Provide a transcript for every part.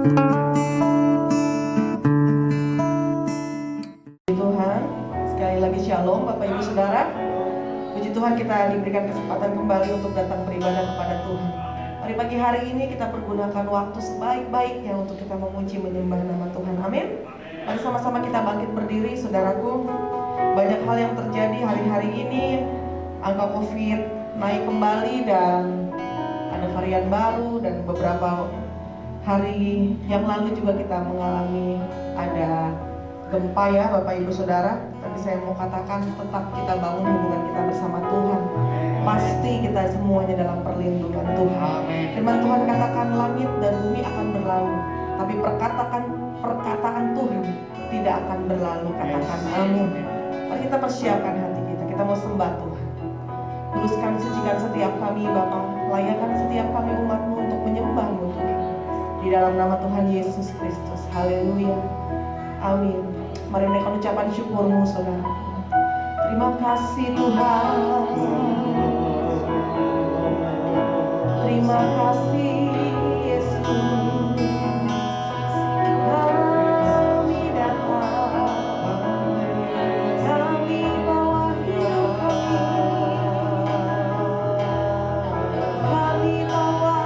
Tuhan, sekali lagi shalom Bapak Ibu Saudara. Puji Tuhan kita diberikan kesempatan kembali untuk datang beribadah kepada Tuhan. Mari pagi hari ini kita pergunakan waktu sebaik-baiknya untuk kita memuji menyembah nama Tuhan. Amin. Mari sama-sama kita bangkit berdiri, saudaraku. Banyak hal yang terjadi hari-hari ini. Angka COVID naik kembali dan ada varian baru, dan beberapa hari yang lalu juga kita mengalami ada gempa ya Bapak Ibu Saudara. Tapi saya mau katakan tetap kita bangun hubungan kita bersama Tuhan. Pasti kita semuanya dalam perlindungan Tuhan. Firman Tuhan katakan langit dan bumi akan berlalu, tapi perkataan Tuhan tidak akan berlalu. Katakan amin. Mari kita persiapkan hati kita. Kita mau sembah Tuhan. Kuduskan, sucikan setiap kami Bapa. Layakan setiap kami umat-Mu untuk menyembah-Mu Tuhan. Di dalam nama Tuhan Yesus Kristus. Haleluya. Amin. Mari naikkan ucapan syukur-Mu saudara. Terima kasih Tuhan. Terima kasih Yesus. Kami datang, kami bawa hidup kami, kami bawa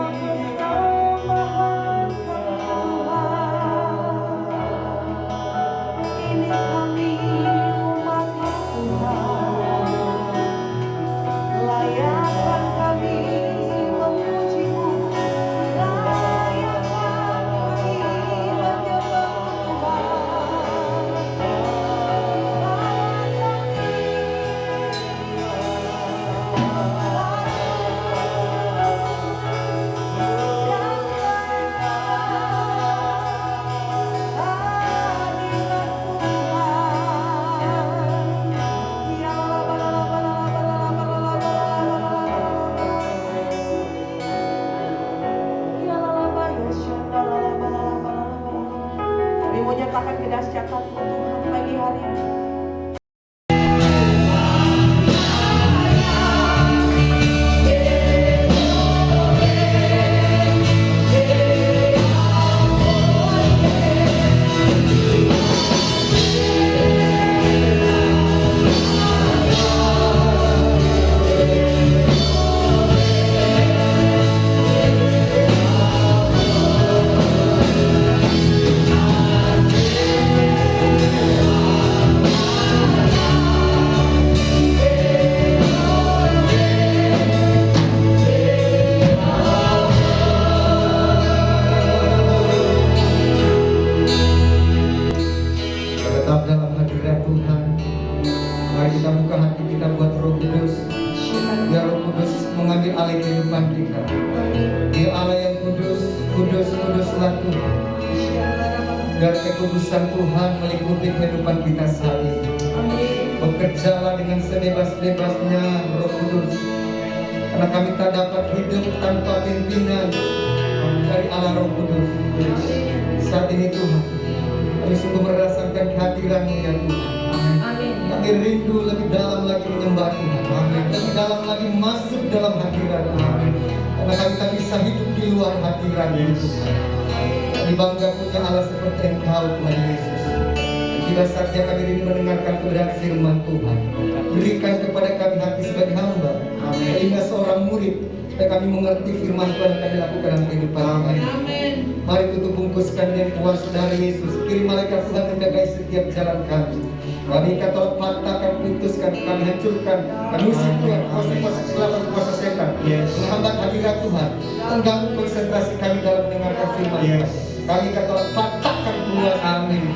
persembahan Tuhan. Ini kami umat Tuhan, layakan kami memuji-Mu, layakan kami menyembah kami mau nyatakan kedahsyatan-Mu Tuhan pagi hari ini. Tetap dalam hadirat Tuhan. Mari kita buka hati kita buat Roh Kudus. Biar Roh Kudus mengambil alih kehidupan kita. Dia Allah yang kudus, kudus, kuduslah Tuhan. Biar kekudusan Tuhan meliputi kehidupan kita saat ini. Bekerjalah dengan sebebas-bebasnya Roh Kudus. Karena kami tak dapat hidup tanpa pimpinan dari Allah Roh Kudus. Saat ini Tuhan, kami sungguh merasakan kehadiran-Mu ya Tuhan. Amin. Kami rindu lebih dalam lagi menyembah Tuhan. Lebih dalam lagi masuk dalam hadirat-Mu. Karena kami tak bisa hidup di luar hadirat-Mu Tuhan. Kami bangga punya Allah seperti Engkau Tuhan Yesus. Tidak saja kami ini mendengarkan kebenaran firman Tuhan. Berikan kepada kami hati sebagai hamba. Sehingga seorang murid supaya kami mengerti firman Tuhan yang kami lakukan dalam kehidupan kami. Amin. Mari tutup bungkuskan dengan kuasa dari Yesus. Kirim malaikat Tuhan menjagai setiap jalan kami. Kami kata patahkan, putuskan, kami hancurkan, kami usir Tuhan kuasa-kuasa kegelapan, kuasa setan, menghambat hadirat Tuhan, mengganggu konsentrasi kami dalam mendengarkan firman Tuhan. Kami kata patahkan keluar. Amin.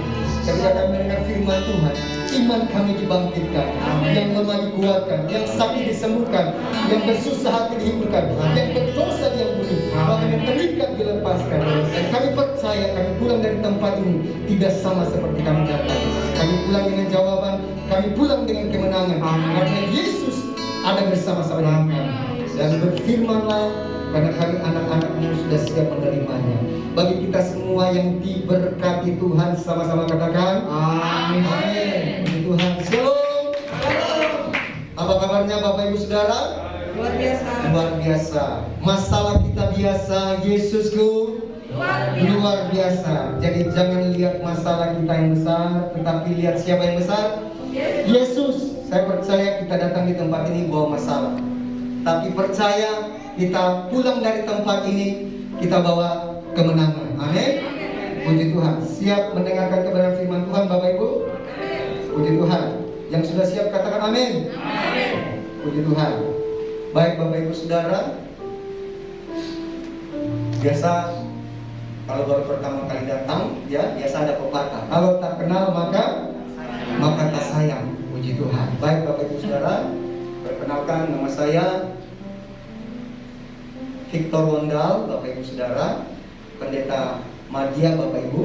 Ketika kami mendengar firman Tuhan, iman kami dibangkitkan, yang lemah dikuatkan, yang sakit disembuhkan, yang bersusah hati dihiburkan, yang berdosa diampuni, bahkan yang terikat dilepaskan. Dan kami percaya kami pulang dari tempat ini tidak sama seperti kami datang. Kami pulang dengan jawaban, kami pulang dengan kemenangan, karena Yesus ada bersama-sama dengan kami. Dan berfirmanlah, karena kami anak-anak-Mu sudah siap menerimanya. Bagi kita semua yang diberkati Tuhan, sama-sama katakan amin. Amin. Tuhan, shalom. Apa kabarnya Bapak Ibu Saudara? Luar biasa. Luar biasa. Masalah kita biasa, Yesusku luar biasa. Jadi jangan lihat masalah kita yang besar, tetapi lihat siapa yang besar? Yesus. Saya percaya kita datang di tempat ini bawa masalah, tapi percaya kita pulang dari tempat ini kita bawa kemenangan. Amin. Puji Tuhan. Siap mendengarkan kebenaran firman Tuhan Bapak Ibu? Puji Tuhan. Yang sudah siap katakan amin. Puji Tuhan. Baik Bapak Ibu Saudara, biasa kalau baru pertama kali datang, ya biasa ada pepatah. Kalau tak kenal maka tak sayang. Puji Tuhan. Baik Bapak Ibu Saudara, perkenalkan nama saya Victor Wondal, Bapak Ibu Saudara, pendeta Madya Bapak Ibu.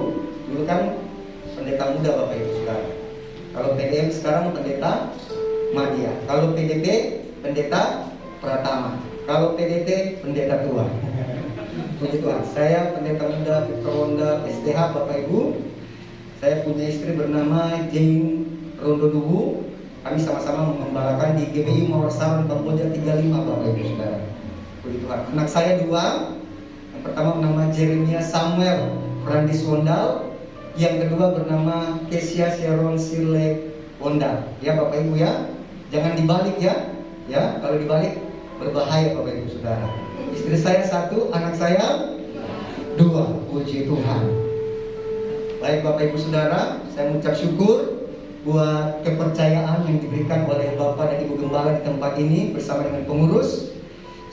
Dulu kan pendeta muda Bapak Ibu Saudara. Kalau PDM sekarang pendeta Madya. Kalau PDP pendeta Pratama. Kalau PDT pendeta tua. Puji Tuhan. Saya pendeta muda Victor Wondal STH Bapak Ibu. Saya punya istri bernama Jane Rondoduwu. Kami sama-sama mengembalakan di GBI Mawarsaron Kamboja 35 Bapak Ibu Saudara. Puji Tuhan. Anak saya dua. Yang pertama bernama Jeremia Samuel Frandis Wondal. Yang kedua bernama Kesia Sharon Sirle Wondal. Ya Bapak Ibu ya. Jangan dibalik ya. Ya, kalau dibalik berbahaya Bapak Ibu Saudara. Istri saya satu, anak saya dua. Puji Tuhan. Baik Bapak Ibu Saudara, saya mengucap syukur buat kepercayaan yang diberikan oleh Bapak dan Ibu Gembala di tempat ini bersama dengan pengurus,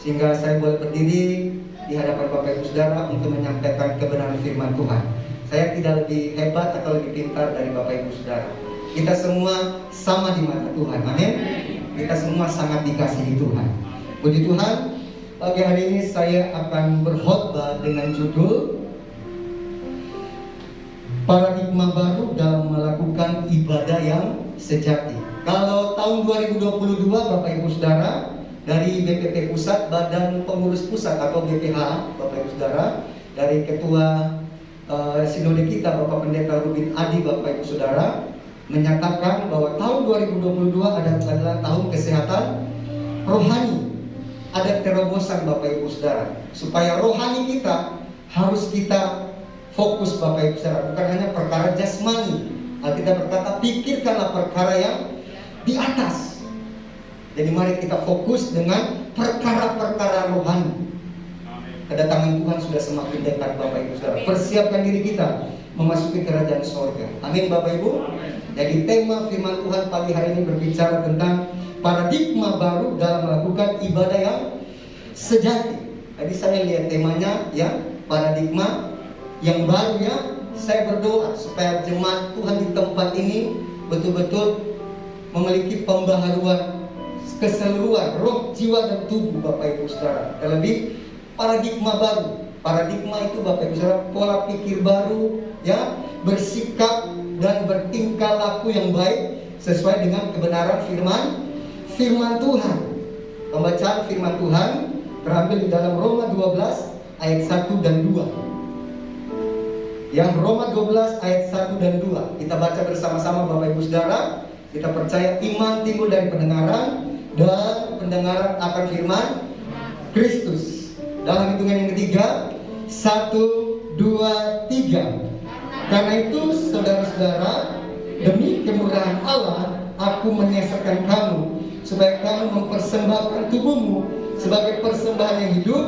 sehingga saya boleh berdiri di hadapan Bapak Ibu Saudara untuk menyampaikan kebenaran firman Tuhan. Saya tidak lebih hebat atau lebih pintar dari Bapak Ibu Saudara. Kita semua sama di mata Tuhan. Amin. Kita semua sangat dikasihi Tuhan. Puji Tuhan. Pagi hari ini saya akan berkhotbah dengan judul paradigma baru dalam melakukan ibadah yang sejati. Kalau tahun 2022 Bapak Ibu Saudara, dari BPP Pusat, Badan Pengurus Pusat atau BPH Bapak Ibu Saudara, dari Ketua Sinode kita Bapak Pendeta Rubin Adi Bapak Ibu Saudara, menyatakan bahwa tahun 2022 adalah tahun kesehatan rohani. Ada terobosan Bapak Ibu Saudara, supaya rohani kita harus kita fokus Bapak Ibu Saudara, bukan hanya perkara jasmani. Alkitab berkata, pikirkanlah perkara yang di atas. Jadi mari kita fokus dengan perkara-perkara rohani. Kedatangan Tuhan sudah semakin dekat Bapak Ibu Saudara. Persiapkan diri kita memasuki kerajaan surga. Amin Bapak Ibu. Jadi tema firman Tuhan pagi hari ini berbicara tentang paradigma baru dalam melakukan ibadah yang sejati. Tadi saya lihat temanya ya, paradigma yang baru ya. Saya berdoa supaya jemaat Tuhan di tempat ini betul-betul memiliki pembaharuan keseluruhan roh, jiwa dan tubuh Bapak Ibu Saudara. Terlebih paradigma baru. Paradigma itu Bapak Ibu Saudara pola pikir baru ya, bersikap dan bertingkah laku yang baik sesuai dengan kebenaran firman Tuhan. Pembacaan firman Tuhan terambil di dalam Roma 12 ayat 1 dan 2. Yang Roma 12 ayat 1 dan 2 kita baca bersama-sama Bapak Ibu Saudara. Kita percaya iman timbul dari pendengaran, dan pendengaran akan firman Kristus. Dalam hitungan yang ketiga, 1, 2, 3. Karena itu saudara-saudara, demi kemurahan Allah, aku menyesakan kamu, supaya kamu mempersembahkan tubuhmu sebagai persembahan yang hidup,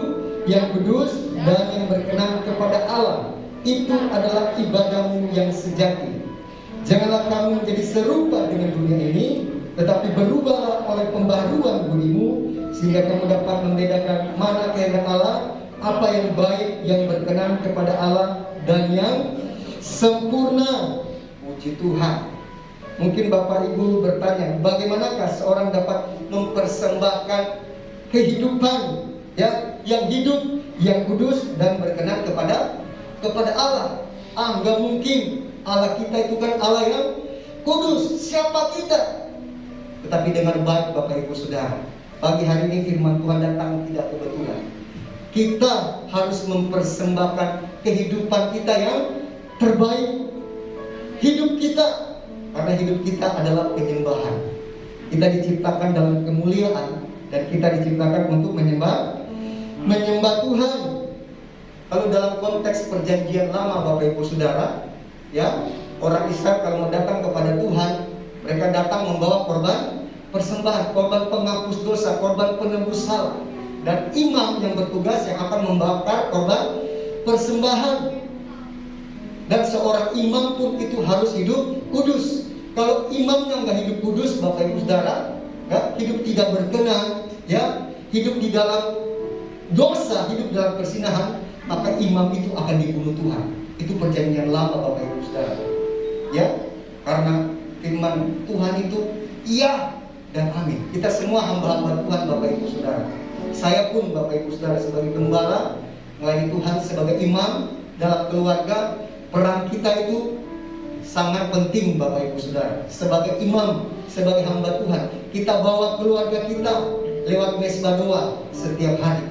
yang kudus, dan yang berkenan kepada Allah. Itu adalah ibadahmu yang sejati. Janganlah kamu menjadi serupa dengan dunia ini, tetapi berubahlah oleh pembaharuan budimu, sehingga kamu dapat membedakan mana kehendak Allah, apa yang baik, yang berkenan kepada Allah, dan yang sempurna. Puji Tuhan. Mungkin Bapak Ibu bertanya, bagaimanakah seorang dapat mempersembahkan kehidupan ya, yang hidup, yang kudus, dan berkenan kepada Allah? Nggak mungkin. Allah kita itu kan Allah yang kudus. Siapa kita? Tetapi dengan baik Bapak Ibu Saudara, pagi hari ini firman Tuhan datang tidak kebetulan. Kita harus mempersembahkan kehidupan kita yang terbaik. Hidup kita, karena hidup kita adalah penyembahan. Kita diciptakan dalam kemuliaan, dan kita diciptakan untuk menyembah Tuhan. Kalau dalam konteks perjanjian lama Bapak Ibu Saudara, ya, orang Israel kalau mau datang kepada Tuhan, mereka datang membawa korban persembahan, korban penghapus dosa, korban penebus salah. Dan imam yang bertugas yang akan membakar korban persembahan. Dan seorang imam pun itu harus hidup kudus. Kalau imamnya nggak hidup kudus, Bapak Ibu Saudara, ya, hidup tidak berkenan, ya, hidup di dalam dosa, hidup dalam persinahan, maka imam itu akan dibunuh Tuhan. Itu perjanjian lama Bapak Ibu Saudara. Ya, karena firman Tuhan itu iya dan amin. Kita semua hamba-hamba Tuhan Bapak Ibu Saudara. Saya pun Bapak Ibu Saudara sebagai gembala, melayani Tuhan sebagai imam dalam keluarga, peran kita itu sangat penting Bapak Ibu Saudara. Sebagai imam, sebagai hamba Tuhan, kita bawa keluarga kita lewat mesbah doa setiap hari.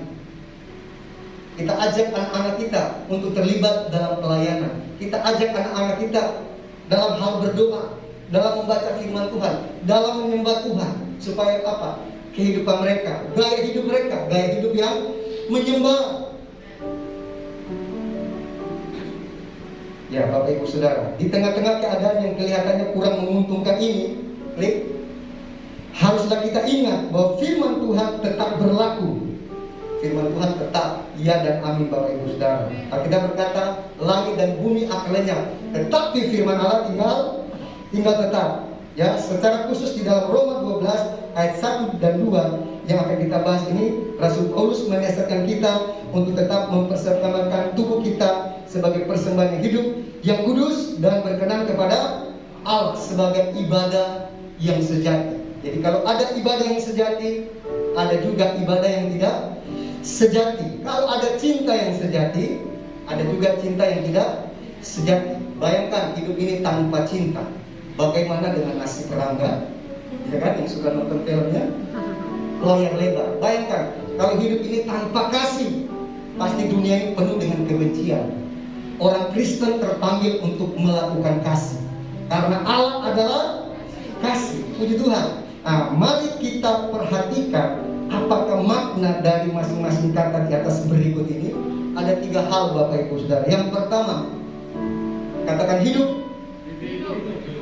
Kita ajak anak-anak kita untuk terlibat dalam pelayanan. Kita ajak anak-anak kita dalam hal berdoa, dalam membaca firman Tuhan, dalam menyembah Tuhan. Supaya apa? Kehidupan mereka, gaya hidup yang menyembah. Ya Bapak Ibu Saudara, di tengah-tengah keadaan yang kelihatannya kurang menguntungkan ini, haruslah kita ingat bahwa firman Tuhan tetap berlaku. Firman Tuhan tetap iya dan amin Bapak Ibu Saudara. Alkitab berkata, langit dan bumi akan lenyap, tetapi firman Allah tinggal tetap. Ya, secara khusus di dalam Roma 12 ayat 1 dan 2 yang akan kita bahas ini, Rasul Paulus menasihatkan kita untuk tetap mempersembahkan tubuh kita sebagai persembahan yang hidup, yang kudus dan berkenan kepada Allah sebagai ibadah yang sejati. Jadi kalau ada ibadah yang sejati, ada juga ibadah yang tidak sejati. Kalau ada cinta yang sejati, ada juga cinta yang tidak sejati. Bayangkan hidup ini tanpa cinta. Bagaimana dengan nasib Rangga? Ya kan, yang suka nonton filmnya Layar Lebar. Bayangkan kalau hidup ini tanpa kasih, pasti dunia ini penuh dengan kebencian. Orang Kristen terpanggil untuk melakukan kasih, karena Allah adalah kasih. Puji Tuhan. Nah, mari kita perhatikan apakah makna dari masing-masing kata di atas berikut ini. Ada 3 hal Bapak Ibu Saudara. Yang pertama, katakan hidup.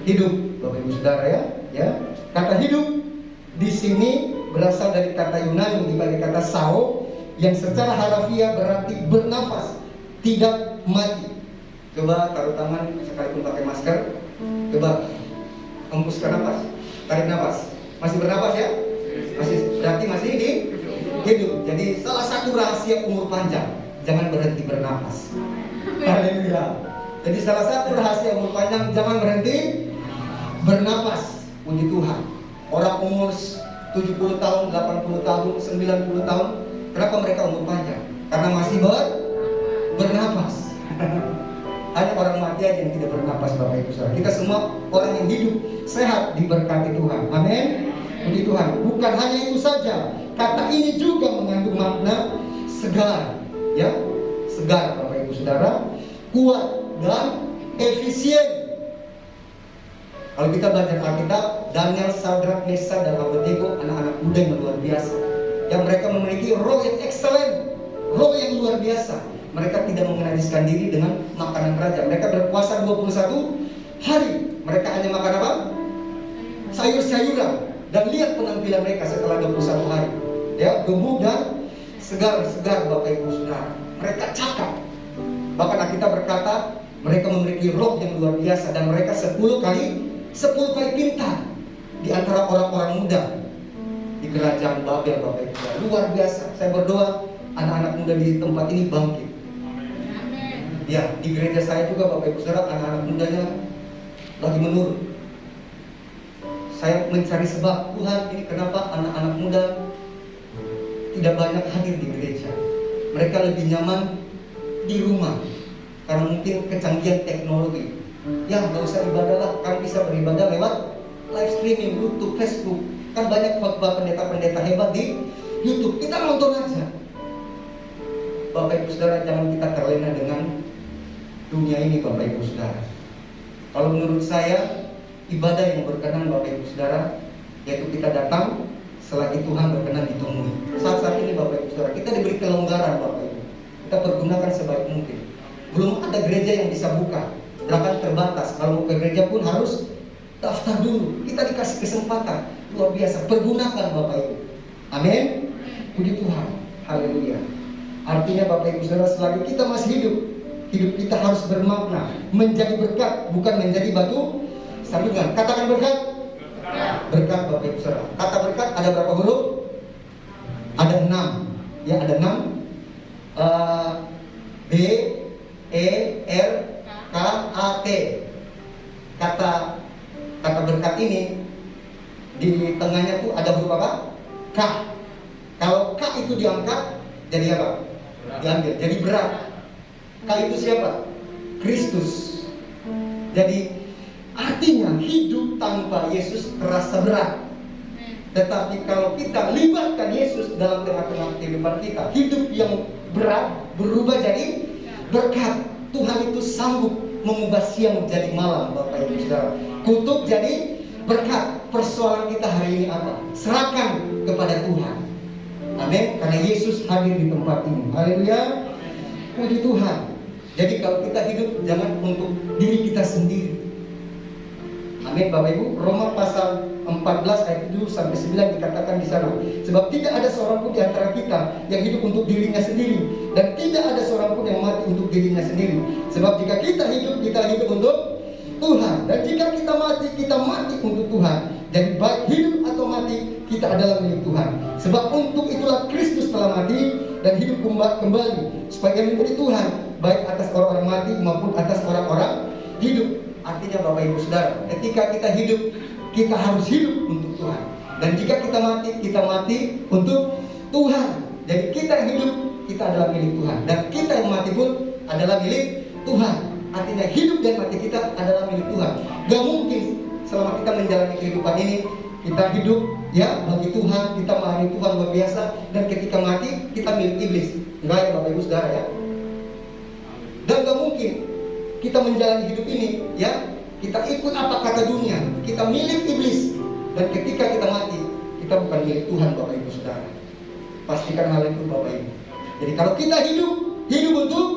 Hidup Bapak Ibu Saudara, ya. Kata hidup di sini berasal dari kata Yunani dipakai kata sao, yang secara harafiah berarti bernafas, tidak mati. Coba taruh tangan sekalipun pakai masker. Coba hembuskan nafas, tarik nafas. Masih bernafas ya? Berarti masih hidup. Jadi salah satu rahasia umur panjang, jangan berhenti bernafas. Haleluya. Jadi salah satu rahasia umur panjang, jangan berhenti bernafas. Puji Tuhan. Orang umur 70 tahun, 80 tahun, 90 tahun, kenapa mereka umur panjang? Karena masih bernafas. Hanya orang mati aja yang tidak bernafas Bapak Ibu Saudara. Kita semua orang yang hidup sehat diberkati Tuhan. Amin. Puji Tuhan. Bukan hanya itu saja, kata ini juga mengandung makna segar, ya, segar Bapak Ibu Saudara, kuat dan efisien. Kalau kita belajar Alkitab, Daniel, Sadrak, Meshach, dan Abednego, anak-anak muda yang luar biasa, yang mereka memiliki roh yang excellent, roh yang luar biasa. Mereka tidak mengenaliskan diri dengan makanan raja. Mereka berpuasa 21 hari. Mereka hanya makan apa? Sayur-sayuran. Dan lihat penampilan mereka setelah 21 hari. Ya, gemuk dan segar Bapak Ibu Saudara. Mereka cakap. Bahkan Alkitab berkata, mereka memiliki roh yang luar biasa. Dan mereka 10 kali pintar di antara orang-orang muda di kerajaan Babel Bapak Ibu Saudara. Luar biasa. Saya berdoa anak-anak muda di tempat ini bangkit. Ya, di gereja saya juga Bapak Ibu Saudara, anak-anak mudanya lagi menurun. Saya mencari sebab, Tuhan, ini kenapa anak-anak muda tidak banyak hadir di gereja. Mereka lebih nyaman di rumah karena mungkin kecanggihan teknologi. Ya, nggak usah ibadah lah, kan bisa beribadah lewat live streaming, YouTube, Facebook. Kan banyak khotbah pendeta-pendeta hebat di YouTube. Kita nonton aja. Bapak Ibu Saudara, jangan kita terlena dengan dunia ini Bapak Ibu Saudara. Kalau menurut saya, ibadah yang berkenan Bapak Ibu Saudara, yaitu kita datang selagi Tuhan berkenan ditemui. Saat ini Bapak Ibu Saudara, kita diberi kelonggaran Bapak Ibu. kita pergunakan sebaik mungkin. Belum ada gereja yang bisa buka, bahkan terbatas. Kalau mau ke gereja pun harus daftar dulu. Kita dikasih kesempatan luar biasa, pergunakan Bapak Ibu. Amin. Puji Tuhan. Haleluya. Artinya Bapak Ibu Saudara, selagi kita masih hidup, hidup kita harus bermakna, menjadi berkat, bukan menjadi batu sandungan. Katakan berkat. Berkat Bapak Ibu Saudara. Kata berkat ada berapa huruf? Ada 6. Ya, ada 6. B, E, R, K, A, T. Kata berkat ini di tengahnya tuh ada huruf apa? K. Kalau K itu diangkat jadi apa? Diambil, jadi berat. K itu siapa? Kristus. Jadi artinya hidup tanpa Yesus terasa berat. Tetapi kalau kita libatkan Yesus dalam tengah-tengah kehidupan kita, hidup yang berat berubah jadi berkat. Tuhan itu sanggup mengubah siang menjadi malam, Bapak Ibu Saudara. Kutuk jadi berkat. Persoalan kita hari ini apa? Serahkan kepada Tuhan. Amin. Karena Yesus hadir di tempat ini. Haleluya. Puji Tuhan. Jadi kalau kita hidup jangan untuk diri kita sendiri. Amin Bapak Ibu. Roma pasal 14 ayat 7 sampai 9 dikatakan di sana. Sebab tidak ada seorang pun di antara kita yang hidup untuk dirinya sendiri, dan tidak ada seorang pun yang mati untuk dirinya sendiri. Sebab jika kita hidup untuk Tuhan, dan jika kita mati untuk Tuhan. Jadi baik hidup atau mati, kita adalah milik Tuhan. Sebab untuk itulah Kristus telah mati dan hidup kembali, supaya menjadi Tuhan baik atas orang-orang mati maupun atas orang-orang hidup. Artinya Bapak Ibu Saudara, ketika kita hidup, kita harus hidup untuk Tuhan. Dan jika kita mati untuk Tuhan. Jadi kita yang hidup, kita adalah milik Tuhan. Dan kita yang mati pun adalah milik Tuhan. Artinya hidup dan mati kita adalah milik Tuhan. Gak mungkin selama kita menjalani kehidupan ini, kita hidup ya bagi Tuhan, kita melayani Tuhan luar biasa, dan ketika mati kita milik iblis. Enggak ya Bapak Ibu Saudara ya. Dan gak mungkin kita menjalani hidup ini ya, kita ikut apa kata dunia, kita milik iblis. Dan ketika kita mati, kita bukan milik Tuhan Bapak Ibu Saudara. Pastikan hal itu Bapak Ibu. Jadi kalau kita hidup untuk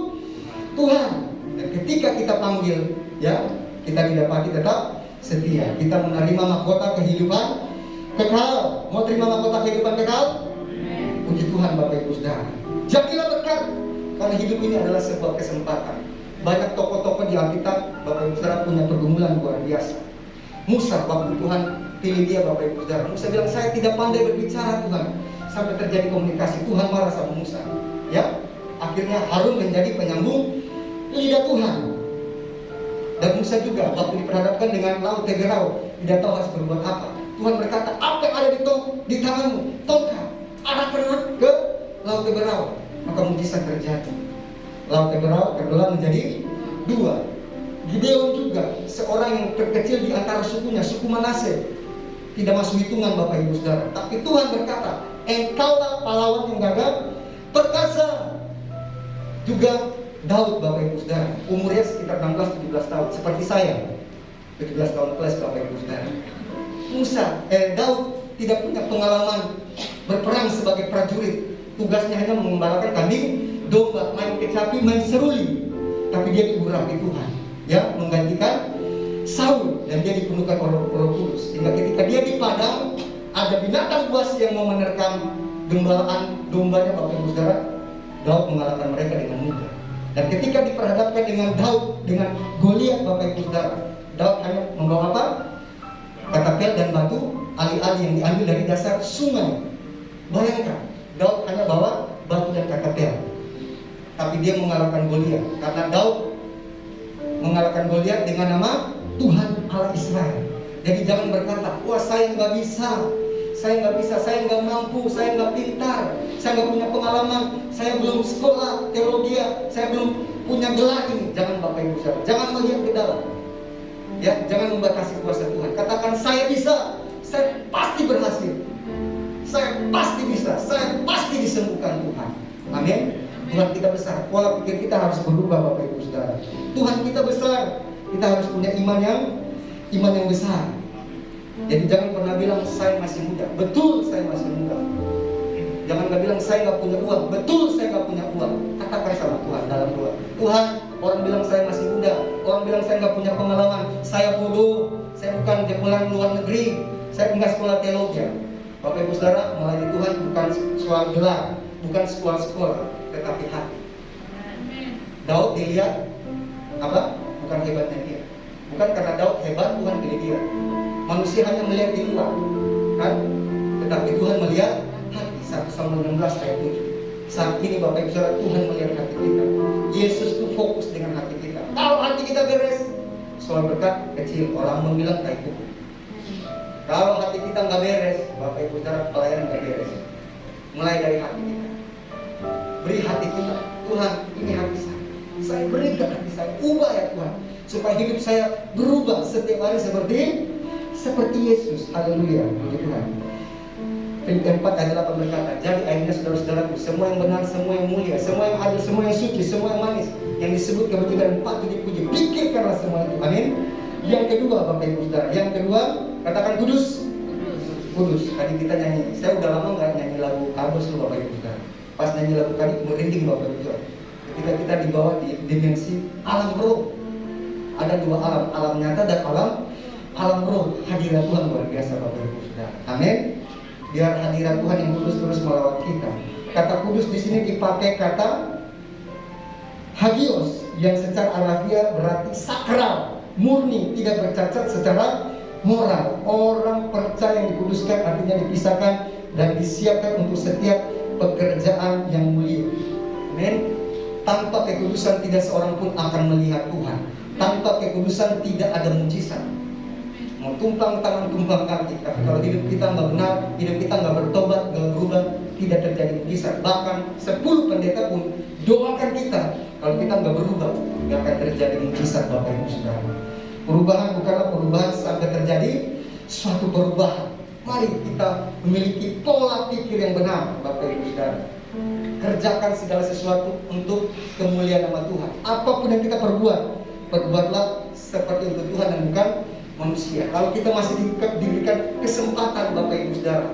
Tuhan. Dan ketika kita panggil ya, kita didapati tetap setia. Kita menerima mahkota kehidupan kekal. Mau terima mahkota kehidupan kekal? Puji Tuhan Bapak Ibu Saudara. Jadilah berkat, karena hidup ini adalah sebuah kesempatan. Banyak tokoh-tokoh di Alkitab Bapak Ibu Saudara punya pergumulan luar biasa. Musa, waktu Tuhan pilih dia Bapak Ibu Saudara, Musa bilang, saya tidak pandai berbicara Tuhan. Sampai terjadi komunikasi, Tuhan marah sama Musa ya. Akhirnya Harun menjadi penyambung lidah Tuhan. Dan Musa juga waktu diperhadapkan dengan laut Tegerau, tidak tahu harus berbuat apa. Tuhan berkata, apa yang ada di tanganmu? Tongkat, arahkan ke laut Tegerau. Maka mujizat terjadi. Laut Tegerau terbelah menjadi 2. Gideon juga seorang yang terkecil di antara sukunya, suku Manase, tidak masuk hitungan Bapak Ibu Saudara. Tapi Tuhan berkata, engkaulah pahlawan yang gagah perkasa. Juga Daud Bapak Ibu Saudara, umurnya sekitar 16-17 tahun, seperti saya, 17 tahun plus Bapak Ibu Saudara. Daud tidak punya pengalaman berperang sebagai prajurit. Tugasnya hanya mengembalakan kambing domba, main kecapi, main seruli. Tapi dia diurapi Tuhan ya, menggantikan Saul, dan dia dipenuhkan oleh Roh Kudus. Sehingga ketika dia di padang, ada binatang buas yang mau menerkam gembalaan dombanya Bapak Ibu Saudara, Daud mengalahkan mereka dengan mudah. Dan ketika diperhadapkan dengan Daud, dengan Goliat Bapak Ibu Saudara, Daud hanya membawa apa? Katapel dan batu, alih-alih yang diambil dari dasar sungai. Bayangkan, Daud hanya bawa batu dan katapel, tapi dia mengalahkan Goliat. Karena Daud mengalahkan Goliat dengan nama Tuhan Allah Israel. Jadi jangan berkata, wah saya nggak bisa, saya nggak mampu, saya nggak pintar, saya nggak punya pengalaman, saya belum sekolah teologi, saya belum punya gelar ini. Jangan Bapak Ibu Saudara, jangan melihat ke dalam. Ya, jangan membatasi kuasa Tuhan. Katakan, saya bisa, saya pasti berhasil, saya pasti bisa, saya pasti disembuhkan Tuhan. Amin. Tuhan kita besar. Pola pikir kita harus berubah Bapak Ibu Saudara. Tuhan kita besar. Kita harus punya iman yang besar. Jadi jangan pernah bilang saya masih muda. Betul, saya masih muda. Jangan nggak bilang saya nggak punya uang. Betul saya nggak punya uang. Katakan sama Tuhan dalam doa. Tuhan, orang bilang saya masih muda. Orang bilang saya nggak punya pengalaman. Saya bodoh. Saya bukan jebolan luar negeri. Saya nggak sekolah teologi. Bapak Ibu Saudara, melayani Tuhan bukan soal gelar, bukan sekolah, tetapi hati. Daud dilihat apa? Bukan hebatnya dia. Bukan karena Daud hebat Tuhan pilih dia. Manusia hanya melihat di luar, kan? Tetapi Tuhan melihat hati. 1 Samuel 16 ayat 7. Saat ini Bapak Ibu Saudara, Tuhan melihat hati kita. Yesus itu fokus dengan hati kita. Kalau hati kita beres, soal berkat kecil, orang bilang tai kuku. Kalau hati kita nggak beres, Bapak Ibu Saudara, pelayanan nggak beres. Mulai dari hati kita. Beri hati kita, Tuhan, ini hati saya. Saya berikan hati saya, ubah ya Tuhan, supaya hidup saya berubah setiap hari seperti Yesus. Haleluya, puji Tuhan. Filipi 4 ayat 8 berkata, jadi akhirnya saudara-saudaraku, semua yang benar, semua yang mulia, semua yang adil, semua yang suci, semua yang manis, yang disebut kebenaran patut dipuji, pikirkanlah semua itu. Amin. Yang kedua, Bapak Ibu Saudara, yang kedua, katakan kudus. Kudus. Tadi kita nyanyi, saya udah lama nggak nyanyi lagu Kabus loh Bapak Ibu Saudara. Pas nyanyi lagu tadi merinding Bapak Ibu Saudara. Ketika kita dibawa di dimensi alam roh. Ada dua alam, alam nyata dan alam roh. Hadirat Tuhan luar biasa Bapak Ibu Saudara. Amin. Biar hadirat Tuhan yang kudus terus melawat kita. Kata kudus di sini dipakai kata hagios, yang secara alafia berarti sakral, murni, tidak bercacat secara moral. Orang percaya yang dikuduskan artinya dipisahkan dan disiapkan untuk setiap pekerjaan yang mulia. Amin. Tanpa kekudusan tidak seorang pun akan melihat Tuhan. Tanpa kekudusan tidak ada mujizat. Mau tumpang tangan, tumpang kaki, tapi kalau hidup kita nggak benar, hidup kita nggak bertobat, nggak berubah, tidak terjadi mujizat. Bahkan 10 pendeta pun doakan kita, kalau kita nggak berubah, nggak akan terjadi mujizat Bapak Ibu Saudara. Perubahan bukanlah perubahan sampai terjadi suatu perubahan. Mari kita memiliki pola pikir yang benar, Bapak Ibu Saudara. Kerjakan segala sesuatu untuk kemuliaan nama Tuhan. Apapun yang kita perbuatlah seperti untuk Tuhan dan bukan manusia. Kalau kita masih diberikan kesempatan Bapak Ibu Saudara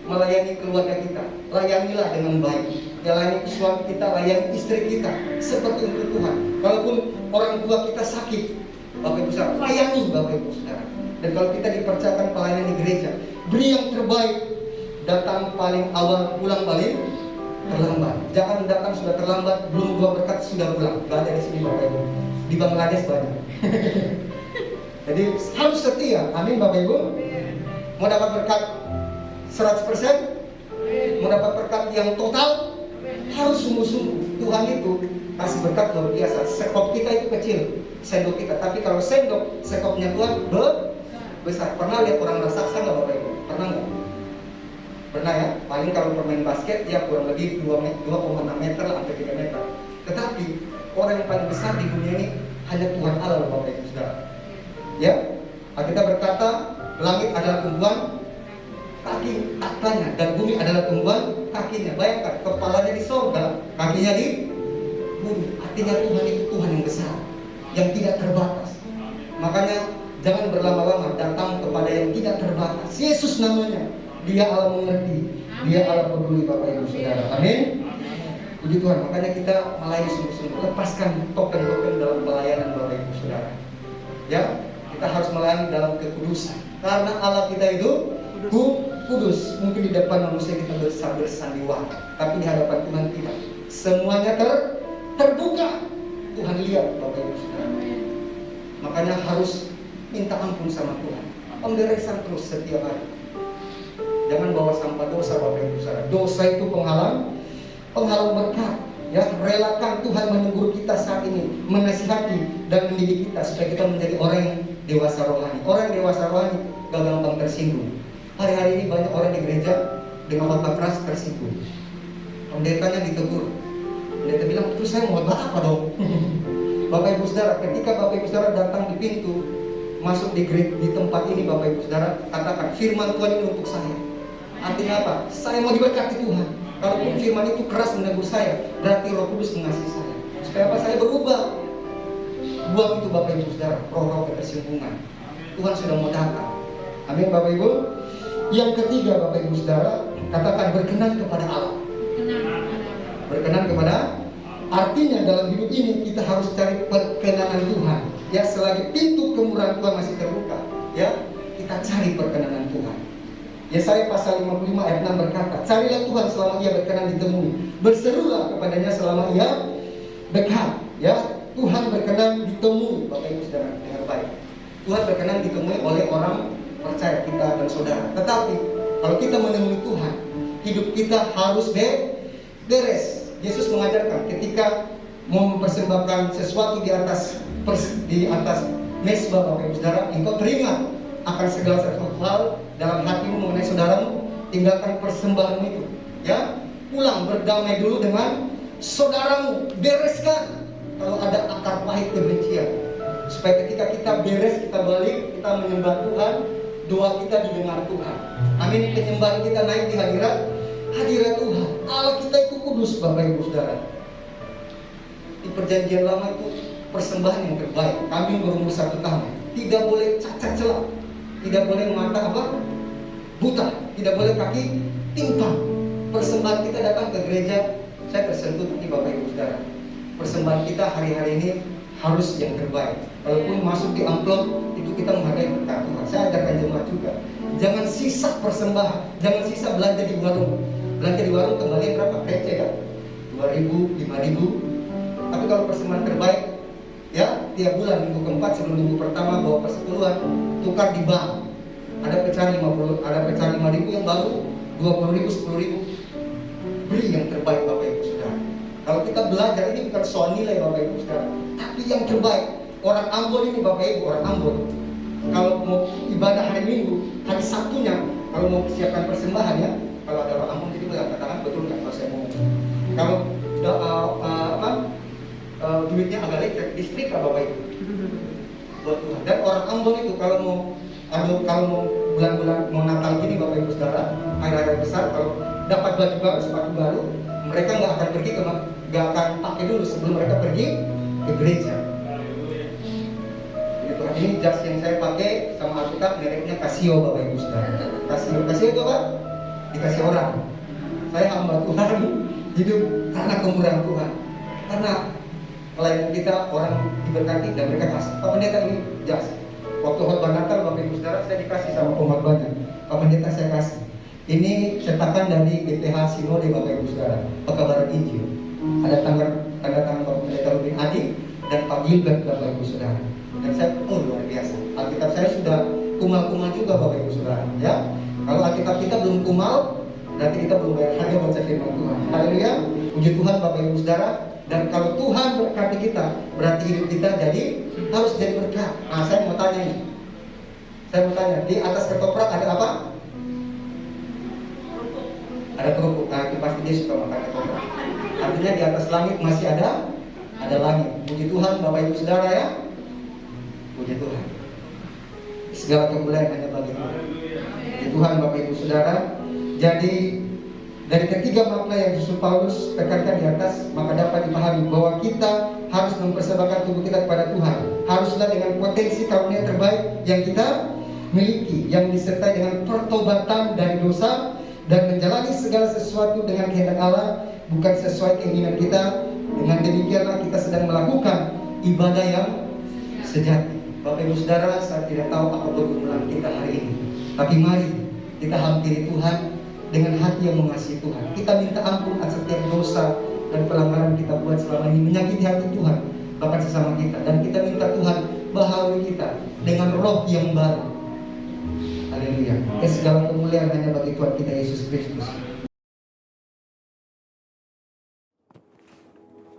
melayani keluarga kita, layanilah dengan baik. Layani suami kita, layani istri kita seperti untuk Tuhan. Kalaupun orang tua kita sakit, Bapak Ibu Saudara, layani Bapak Ibu Saudara. Dan kalau kita dipercayakan pelayanan di gereja, beri yang terbaik. Datang paling awal, pulang paling terlambat. Jangan datang sudah terlambat, belum dua berkat sudah pulang. Gak ada di sini Bapak Ibu. Di Bangladesh banyak. Jadi harus setia. Amin Bapak Ibu. Mau dapat berkat 100%, mau dapat berkat yang total, harus sungguh-sungguh. Tuhan itu kasih berkat luar biasa. Sekop kita itu kecil, sendok kita. Tapi kalau sendok, sekopnya Tuhan besar. Pernah lihat orang raksasa nggak Bapak Ibu? Pernah nggak? Pernah ya? Paling kalau bermain basket ya kurang lebih 2,6 meter lah, sampai 3 meter. Tetapi orang yang paling besar di dunia ini hanya Tuhan Allah Bapak Ibu Saudara. Ya, Alkitab berkata langit adalah tumbuhan kakinya dan bumi adalah tumbuhan kakinya. Bayangkan, kepalanya di sorga, kakinya di bumi. Artinya Tuhan itu Tuhan yang besar, yang tidak terbatas. Makanya jangan berlama-lama datang kepada yang tidak terbatas. Yesus namanya. Dia Allah mengerti, Dia Allah peduli Bapak Ibu Saudara. Amin. Puji Tuhan. Makanya kita melayani sungguh-sungguh. Lepaskan token-token dalam pelayanan Bapak Ibu Saudara. Ya, kita harus melayani dalam kekudusan. Karena Allah kita itu kudus. Mungkin di depan manusia kita bersandiwara, tapi di hadapan Tuhan tidak. Semuanya terbuka. Tuhan lihat Bapak Ibu Saudara. Makanya harus minta ampun sama Tuhan. Pemberesan terus setiap hari. Jangan bawa sampah dosa Bapak Ibu Saudara. Dosa itu penghalang berkat. Ya, relakan Tuhan menegur kita saat ini, menasihati dan mendidik kita supaya kita menjadi orang yang dewasa rohani. Orang yang dewasa rohani gak gampang tersinggung. Hari-hari ini banyak orang di gereja dengan otak keras tersinggung. Pendetanya ditegur. Pendeta bilang, terus saya mau apa dong? Bapak Ibu Saudara, ketika Bapak Ibu Saudara datang di pintu masuk di tempat ini, Bapak Ibu Saudara, katakan firman Tuhan ini untuk saya. Artinya apa? Saya mau diberkati Tuhan. Kalaupun firman itu keras menegur saya, berarti Roh Kudus mengasihi saya. Supaya apa? Saya berubah. Buang itu Bapak Ibu Saudara, roh-roh ketersinggungan. Tuhan sudah mau datang. Amin Bapak Ibu. Yang ketiga Bapak Ibu Saudara, katakan berkenan kepada Allah. berkenan kepada. Artinya dalam hidup ini kita harus cari perkenanan Tuhan. Ya, selagi pintu kemurahan Tuhan masih terbuka, ya, kita cari perkenanan Tuhan. Yesaya pasal 55 ayat 6 berkata, carilah Tuhan selama ia berkenan ditemui, berserulah kepadanya selama ia dekat. Ya, Tuhan berkenan ditemui, Bapak Ibu Saudara, dengan baik. Tuhan berkenan ditemui oleh orang percaya kita dan saudara. Tetapi kalau kita menemui Tuhan, hidup kita harus beres. Yesus mengajarkan ketika mau mempersembahkan sesuatu di atas mesbah, Bapak Ibu Saudara, engkau teringat akan segala sesuatu hal dalam hatimu mengenai saudaramu, tinggalkan persembahan itu. Ya, pulang berdamai dulu dengan saudaramu, bereskan kalau ada akar pahit kebencian, supaya ketika kita beres, kita balik, kita menyembah Tuhan, doa kita didengar Tuhan. Amin. Penyembahan kita naik di hadirat Tuhan. Allah kita itu kudus, Bapak Ibu Saudara. Di perjanjian lama itu persembahan yang terbaik, kambing berumur 1 tahun, tidak boleh cacat celah, tidak boleh mata buta, tidak boleh kaki timpang. Persembahan kita datang ke gereja, saya tersentuh di Bapak Ibu Saudara. Persembahan kita hari-hari ini harus yang terbaik. Walaupun masuk di amplop, itu kita menghargai berkat Tuhan. Saya ajarkan jemaat juga, jangan sisa persembahan, jangan sisa belanja di warung. Belanja di warung kembali berapa? Receh ya, 2.000, 5.000. Tapi kalau persembahan terbaik, ya, tiap bulan minggu keempat sebelum minggu pertama bawa persepuluhan, tukar di bank. Ada pecahan 50, ada pecahan 5.000 yang baru, 20.000, 10.000. Beri yang terbaik, Bapak Ibu Saudara. Kalau kita belajar, ini bukan soal nilai, Bapak Ibu Saudara, tapi yang terbaik. Orang Ambon ini, Bapak Ibu, orang Ambon, kalau mau ibadah hari Minggu, hari Sabtunya, kalau mau siapkan persembahan, ya, kalau ada orang Ambon jadi angkat tangan, betul nggak kalau saya ngomong? Kalau duitnya agak lecet, listrik lah Bapak Ibu buat Tuhan. Dan orang Ambon itu kalau mau bulan-bulan mau Natal gini, Bapak Ibu Saudara, hari-hari besar, kalau dapat baju baru, sepatu baru, mereka nggak akan pakai dulu sebelum mereka pergi ke gereja. Jadi Tuhan, ini jas yang saya pakai sama Alkitab mereknya Casio, Bapak Ibu Saudara. Casio itu apa? Dikasih orang. Saya hamba Tuhan, hidup karena kemurahan Tuhan, karena pelayanan kita orang diberkati dan mereka kasih. Pak Pendeta, ini jas. Waktu khotbah Natal, Bapak Ibu Saudara, saya dikasih sama pengkhotbahnya. Pak Pendeta, saya kasih. Ini cetakan dari BPH Sinode, Bapak Ibu Saudara, Pekabaran Injil. Ada tanda tangan Pak Pendeta Rubin Adi dan Pak Gilbert, Bapak Ibu Saudara. Dan saya, luar biasa. Alkitab saya sudah kumal-kumal juga, Bapak Ibu Saudara. Ya, kalau Alkitab kita belum kumal, berarti kita belum bayar harga baca firman Tuhan. Haleluya, puji Tuhan, Bapak Ibu Saudara. Dan kalau Tuhan berkati kita, berarti hidup kita harus jadi berkat. Nah, saya mau tanya nih. Di atas ketoprak ada apa? Ada kerupuk. Nah, itu pasti dia suka makan ketoprak. Artinya di atas langit masih ada langit. Puji Tuhan, Bapak Ibu Saudara, ya. Puji Tuhan. Segala kemuliaan hanya bagi Tuhan. Puji Tuhan, Bapak Ibu Saudara. Jadi dari ketiga makna yang Rasul Paulus tekankan di atas, maka dapat dipahami bahwa kita harus mempersembahkan tubuh kita kepada Tuhan. Haruslah dengan potensi karunia terbaik yang kita miliki, yang disertai dengan pertobatan dari dosa dan menjalani segala sesuatu dengan kehendak Allah, bukan sesuai keinginan kita. Dengan demikianlah kita sedang melakukan ibadah yang sejati. Bapak Ibu Saudara, saya tidak tahu apa pergumulan kita hari ini, tapi mari kita hampiri Tuhan dengan hati yang mengasihi Tuhan. Kita minta ampun atas setiap dosa dan pelanggaran kita buat selama ini menyakiti hati Tuhan, bahkan sesama kita. Dan kita minta Tuhan baharui kita dengan roh yang baru. Haleluya. Segala kemuliaan hanya bagi Tuhan kita Yesus Kristus.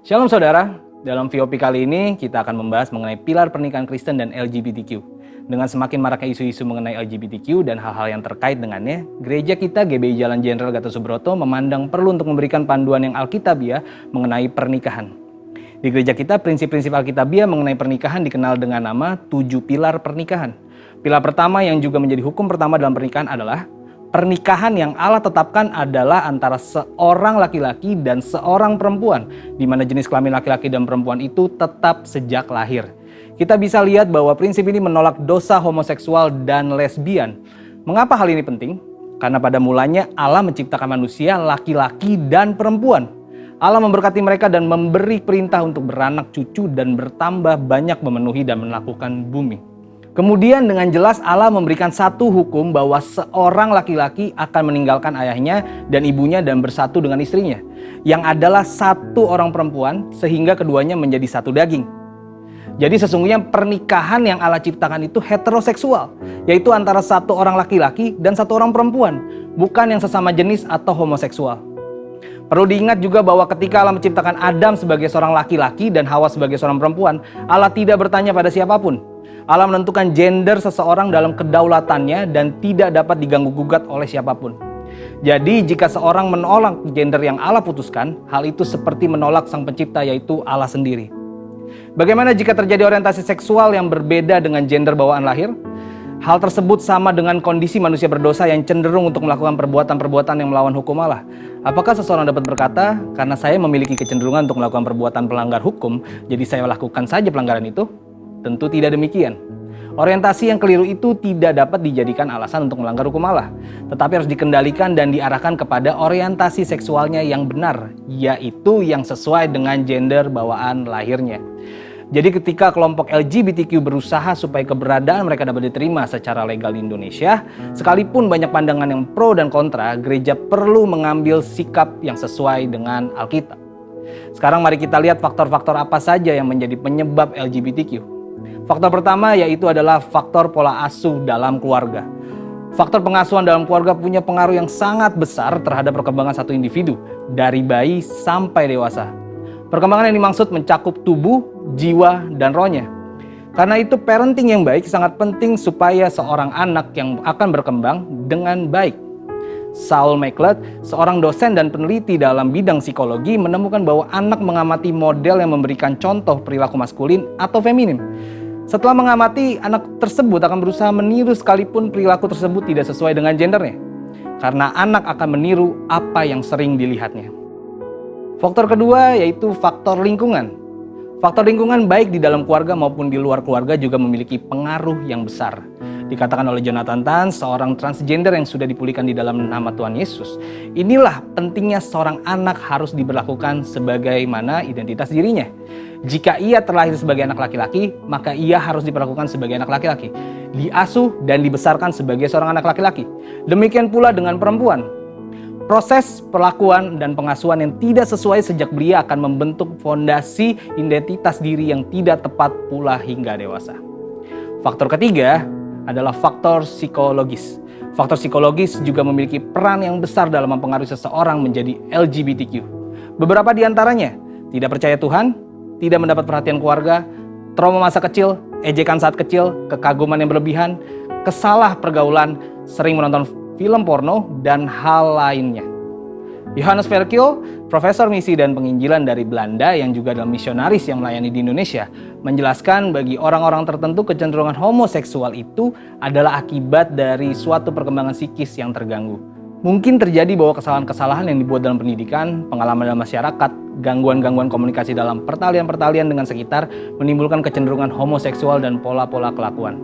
Shalom saudara, dalam VOP kali ini kita akan membahas mengenai pilar pernikahan Kristen dan LGBTQ. Dengan semakin maraknya isu-isu mengenai LGBTQ dan hal-hal yang terkait dengannya, gereja kita GBI Jalan Jenderal Gatot Subroto memandang perlu untuk memberikan panduan yang alkitabiah mengenai pernikahan. Di gereja kita, prinsip-prinsip alkitabiah mengenai pernikahan dikenal dengan nama 7 pilar pernikahan. Pilar pertama yang juga menjadi hukum pertama dalam pernikahan adalah pernikahan yang Allah tetapkan adalah antara seorang laki-laki dan seorang perempuan, di mana jenis kelamin laki-laki dan perempuan itu tetap sejak lahir. Kita bisa lihat bahwa prinsip ini menolak dosa homoseksual dan lesbian. Mengapa hal ini penting? Karena pada mulanya Allah menciptakan manusia laki-laki dan perempuan. Allah memberkati mereka dan memberi perintah untuk beranak cucu dan bertambah banyak memenuhi dan menaklukkan bumi. Kemudian dengan jelas Allah memberikan satu hukum bahwa seorang laki-laki akan meninggalkan ayahnya dan ibunya dan bersatu dengan istrinya, yang adalah satu orang perempuan sehingga keduanya menjadi satu daging. Jadi sesungguhnya pernikahan yang Allah ciptakan itu heteroseksual, yaitu antara satu orang laki-laki dan satu orang perempuan, bukan yang sesama jenis atau homoseksual. Perlu diingat juga bahwa ketika Allah menciptakan Adam sebagai seorang laki-laki dan Hawa sebagai seorang perempuan, Allah tidak bertanya pada siapapun. Allah menentukan gender seseorang dalam kedaulatannya dan tidak dapat diganggu-gugat oleh siapapun. Jadi jika seorang menolak gender yang Allah putuskan, hal itu seperti menolak Sang Pencipta, yaitu Allah sendiri. Bagaimana jika terjadi orientasi seksual yang berbeda dengan gender bawaan lahir? Hal tersebut sama dengan kondisi manusia berdosa yang cenderung untuk melakukan perbuatan-perbuatan yang melawan hukum Allah. Apakah seseorang dapat berkata, karena saya memiliki kecenderungan untuk melakukan perbuatan pelanggar hukum, jadi saya lakukan saja pelanggaran itu? Tentu tidak demikian. Orientasi yang keliru itu tidak dapat dijadikan alasan untuk melanggar hukum Allah, tetapi harus dikendalikan dan diarahkan kepada orientasi seksualnya yang benar, yaitu yang sesuai dengan gender bawaan lahirnya. Jadi ketika kelompok LGBTQ berusaha supaya keberadaan mereka dapat diterima secara legal di Indonesia, sekalipun banyak pandangan yang pro dan kontra, gereja perlu mengambil sikap yang sesuai dengan Alkitab. Sekarang mari kita lihat faktor-faktor apa saja yang menjadi penyebab LGBTQ. Faktor pertama yaitu adalah faktor pola asuh dalam keluarga. Faktor pengasuhan dalam keluarga punya pengaruh yang sangat besar terhadap perkembangan satu individu, dari bayi sampai dewasa. Perkembangan yang dimaksud mencakup tubuh, jiwa, dan rohnya. Karena itu parenting yang baik sangat penting supaya seorang anak yang akan berkembang dengan baik. Saul McLeod, seorang dosen dan peneliti dalam bidang psikologi, menemukan bahwa anak mengamati model yang memberikan contoh perilaku maskulin atau feminim. Setelah mengamati, anak tersebut akan berusaha meniru sekalipun perilaku tersebut tidak sesuai dengan gendernya. Karena anak akan meniru apa yang sering dilihatnya. Faktor kedua yaitu faktor lingkungan. Faktor lingkungan baik di dalam keluarga maupun di luar keluarga juga memiliki pengaruh yang besar. Dikatakan oleh Jonathan Tan, seorang transgender yang sudah dipulihkan di dalam nama Tuhan Yesus. Inilah pentingnya seorang anak harus diberlakukan sebagaimana identitas dirinya. Jika ia terlahir sebagai anak laki-laki, maka ia harus diperlakukan sebagai anak laki-laki, diasuh dan dibesarkan sebagai seorang anak laki-laki. Demikian pula dengan perempuan. Proses perlakuan dan pengasuhan yang tidak sesuai sejak belia akan membentuk fondasi identitas diri yang tidak tepat pula hingga dewasa. Faktor ketiga adalah faktor psikologis. Faktor psikologis juga memiliki peran yang besar dalam mempengaruhi seseorang menjadi LGBTQ. Beberapa di antaranya tidak percaya Tuhan, tidak mendapat perhatian keluarga, trauma masa kecil, ejekan saat kecil, kekaguman yang berlebihan, kesalah pergaulan, sering menonton film porno, dan hal lainnya. Johannes Verkil, profesor misi dan penginjilan dari Belanda yang juga adalah misionaris yang melayani di Indonesia, menjelaskan bagi orang-orang tertentu kecenderungan homoseksual itu adalah akibat dari suatu perkembangan psikis yang terganggu. Mungkin terjadi bahwa kesalahan-kesalahan yang dibuat dalam pendidikan, pengalaman dalam masyarakat, gangguan-gangguan komunikasi dalam pertalian-pertalian dengan sekitar menimbulkan kecenderungan homoseksual dan pola-pola kelakuan.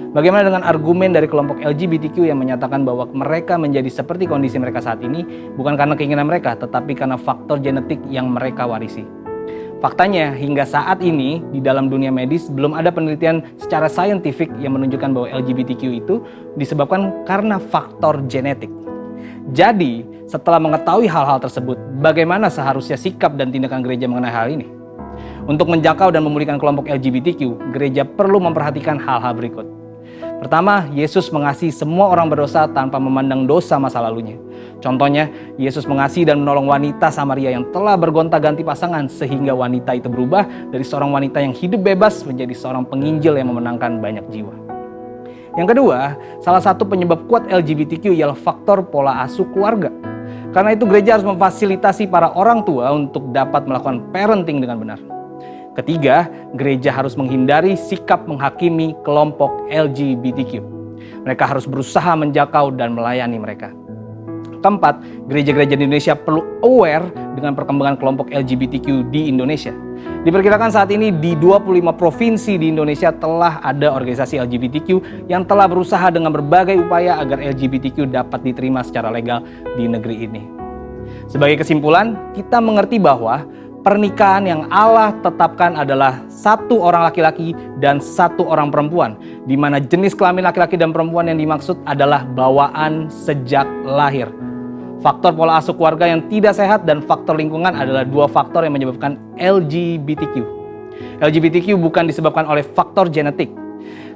Bagaimana dengan argumen dari kelompok LGBTQ yang menyatakan bahwa mereka menjadi seperti kondisi mereka saat ini bukan karena keinginan mereka, tetapi karena faktor genetik yang mereka warisi. Faktanya, hingga saat ini di dalam dunia medis belum ada penelitian secara saintifik yang menunjukkan bahwa LGBTQ itu disebabkan karena faktor genetik. Jadi, setelah mengetahui hal-hal tersebut, bagaimana seharusnya sikap dan tindakan gereja mengenai hal ini? Untuk menjangkau dan memulihkan kelompok LGBTQ, gereja perlu memperhatikan hal-hal berikut. Pertama, Yesus mengasihi semua orang berdosa tanpa memandang dosa masa lalunya. Contohnya, Yesus mengasihi dan menolong wanita Samaria yang telah bergonta-ganti pasangan sehingga wanita itu berubah dari seorang wanita yang hidup bebas menjadi seorang penginjil yang memenangkan banyak jiwa. Yang kedua, salah satu penyebab kuat LGBTQ ialah faktor pola asuh keluarga. Karena itu gereja harus memfasilitasi para orang tua untuk dapat melakukan parenting dengan benar. Ketiga, gereja harus menghindari sikap menghakimi kelompok LGBTQ. Mereka harus berusaha menjangkau dan melayani mereka. Keempat, gereja-gereja di Indonesia perlu aware dengan perkembangan kelompok LGBTQ di Indonesia. Diperkirakan saat ini di 25 provinsi di Indonesia telah ada organisasi LGBTQ yang telah berusaha dengan berbagai upaya agar LGBTQ dapat diterima secara legal di negeri ini. Sebagai kesimpulan, kita mengerti bahwa pernikahan yang Allah tetapkan adalah satu orang laki-laki dan satu orang perempuan, di mana jenis kelamin laki-laki dan perempuan yang dimaksud adalah bawaan sejak lahir. Faktor pola asuh keluarga yang tidak sehat dan faktor lingkungan adalah dua faktor yang menyebabkan LGBTQ. LGBTQ bukan disebabkan oleh faktor genetik,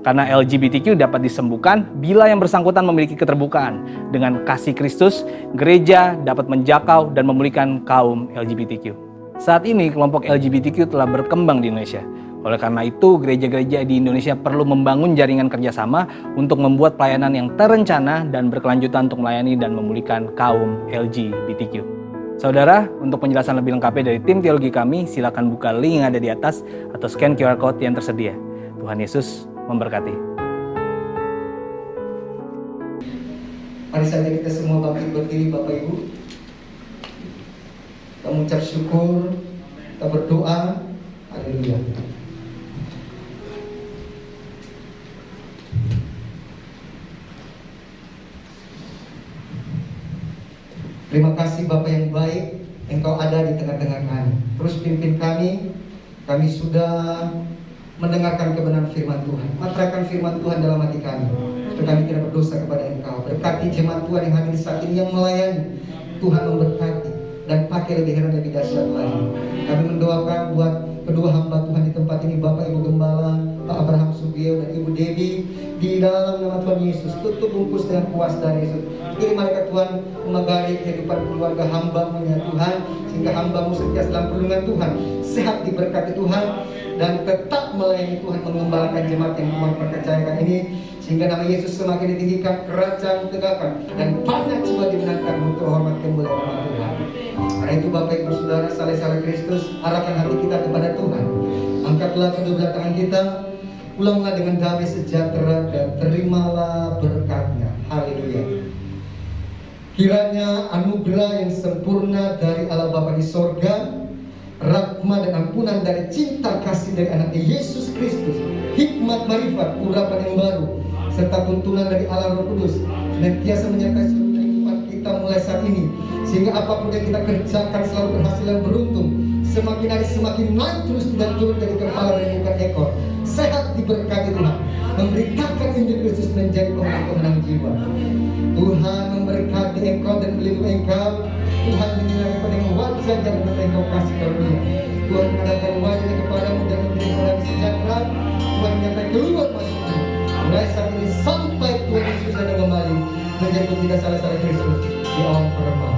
karena LGBTQ dapat disembuhkan bila yang bersangkutan memiliki keterbukaan. Dengan kasih Kristus, gereja dapat menjakau dan memulihkan kaum LGBTQ. Saat ini kelompok LGBTQ telah berkembang di Indonesia. Oleh karena itu, gereja-gereja di Indonesia perlu membangun jaringan kerjasama untuk membuat pelayanan yang terencana dan berkelanjutan untuk melayani dan memulihkan kaum LGBTQ. Saudara, untuk penjelasan lebih lengkapnya dari tim teologi kami, silakan buka link yang ada di atas atau scan QR Code yang tersedia. Tuhan Yesus memberkati. Mari saja kita semua bangkit berdiri Bapak Ibu. Kita mengucap syukur, kita berdoa. Haleluya. Terima kasih Bapak yang baik, Engkau ada di tengah-tengah kami. Terus pimpin kami. Kami sudah mendengarkan kebenaran firman Tuhan. Matrakan firman Tuhan dalam hati kami, supaya kami tidak berdosa kepada Engkau. Berkati jemaat Tuhan yang hadir saat ini, yang melayani. Tuhan memberkati dan pakai lebih heran, lebih dahsyat lagi. Kami mendoakan buat kedua hamba Tuhan di tempat ini, Bapak Ibu Gembala, Pak Abraham Sugio dan Ibu Dewi, di dalam nama Tuhan Yesus. Tutup bungkus dengan kuasa dari Yesus. Kini malaikat Tuhan memagari kehidupan keluarga hamba-Mu ya Tuhan, sehingga hamba-Mu sentiasa dalam perlindungan Tuhan, sehat diberkati Tuhan, dan tetap melayani Tuhan, mengembalakan jemaat yang Tuhan percayakan ini, sehingga nama Yesus semakin ditinggikan, kerajaan ditegakkan, dan banyak jiwa dimenangkan untuk hormat kemuliaan nama Tuhan. Karena itu Bapak Ibu Saudara, saleh-saleh Kristus, arahkan hati kita kepada Tuhan. Angkatlah kedua belah tangan kita, pulanglah dengan damai sejahtera dan terimalah berkat-Nya. Haleluya. Kiranya anugerah yang sempurna dari Allah Bapa di sorga, rahmat dan ampunan dari cinta kasih dari anaknya Yesus Kristus, hikmat marifat urapan yang baru, serta tuntunan dari Allah Roh Kudus senantiasa menyertai seluruh kehidupan kita mulai saat ini, sehingga apapun yang kita kerjakan selalu berhasil dan beruntung, semakin hari semakin naik terus dan turun dari kepala dan bukan ekor. Sehat diberkati Tuhan, memberitakan Injil Kristus menjadi pemenang-pemenang jiwa. Tuhan memberkati Engkau dan melindungi Engkau. Tuhan menyinari dengan wajah dan Engkau kasih karunia. Tuhan mengadakan wajahnya kepadamu dan memberi orang sejahtera. Tuhan menyertai keluar masukmu, mulai saat ini sampai Tuhan Yesus datang kembali menjadi kita salah-salah Kristus di alam perempuan.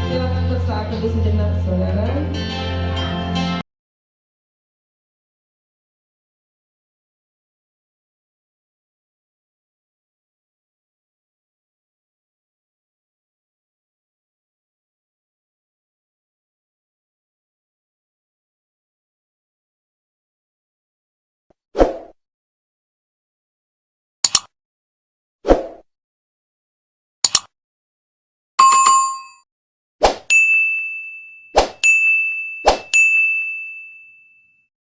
Silakan bersaat teduh sejenak, saudara.